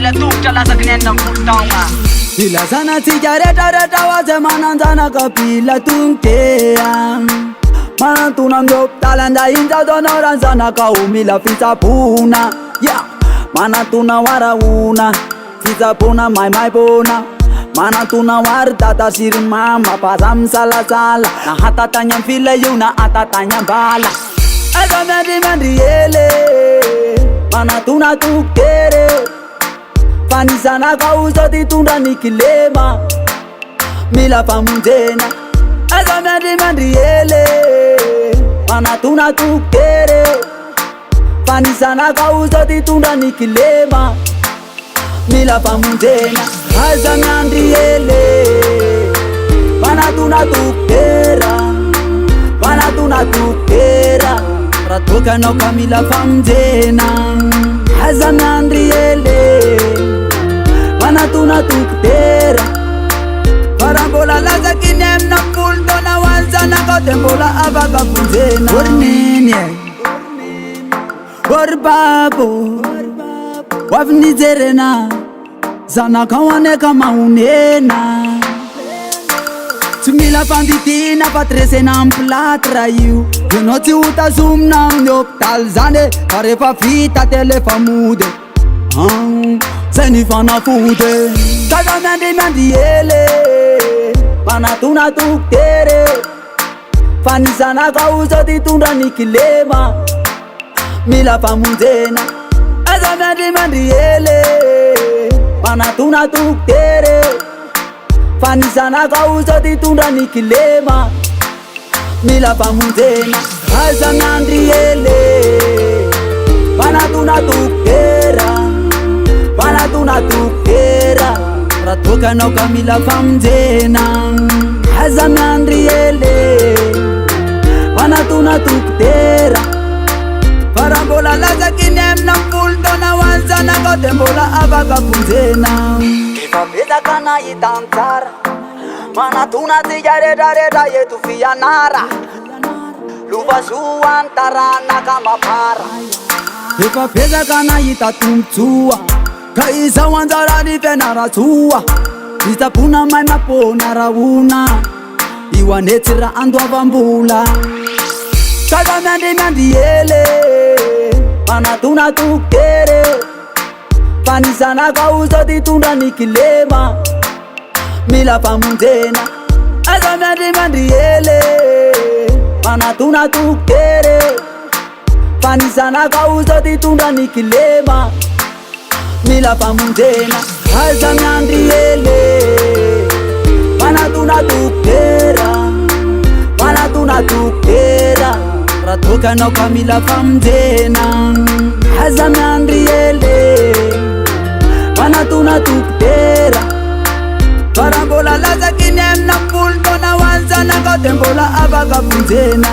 mila tongotra lasaky ny enina ambolo taogna. Ilazana tsika rehetrarehetra ho azy mananjanaka bila tongotea. Manantona amin'ny hôpitaly andahindra zaonao raha ny zanaka ho mila fitsapona. Manantona ho arahona fitsapona maimaipona. Manantona ho ary dada siry mama paza misalasala. Na hatatagny amin'ny fila io na hatatagny ambala. Eza miandrimandry ele manantona tongotere. Fa ny zanaka ho zao ty tondra ny kilema mila famonjena. Eza miandrimandry ele manantona tongotere. Fa ny zanaka ho zao ty tondra ny kilema mila famonjena. Eza miandry ele manantona tongotera. Manantona tongotera raha toka anao ka mila famonjena. Eza miandry ele manantona tongotera. Fa raha mbola lazaky ny enina ambolo taona ho an'ny zanaka dia mbola afaka fonjena. Ory neny ory babo ho avy nijerena zanaka ho aneka mahonena. Tsy mila fandidina fa tresena amin'ny platy raha io. Ianao tsy ho tazomina amin'ny hôpitaly zany fa rehefa vita ty alefa mody. Zay ny fanafody. Kaza miandrimandry ele manantona tongotere. Fa ny zanaka ho zao ty tondra ny kilema mila famonjena. Eza miandrimandry ele manantona tongotere. Fa ny zanaka ho zao ty tondra ny kilema mila famonjena. Eza miandry ele manantona tongotera. Manantona tongotera raha toka anao ka mila famonjena. Eza miandry ele manantona tongotera. Fa raha mbola lazaky ny enina ambolo taona ho an'ny zanaka dia mbola afaka fonjena. Efa betsaka nahita antsara manantona tsika rehetrarehetra eto fianara. Lovasoa ny taranaka mapara. Efa betsaka nahita tombotsoa ka izao anjarany fianaratsoa. Fitsapona maimapona rahona io anetsy raha andoavam-bola. Kaza miandrimandry ele manantona tongotere. Fa ny zanaka ho zao ty tondra ny kilema mila famonjena. Eza miandrimandry ele manantona tongotére. Fa ny zanaka ho zao ty tondra ny kilema mila famonjena. Eza miandry ele manantona tongotera. Manantona tongotera raha toka anao ka mila famonjena. Eza miandry ele manantona tongotera. Fa raha mbola lazaky ny enina ambolo taona ho an'ny zanaka dia mbola afaka fonjena.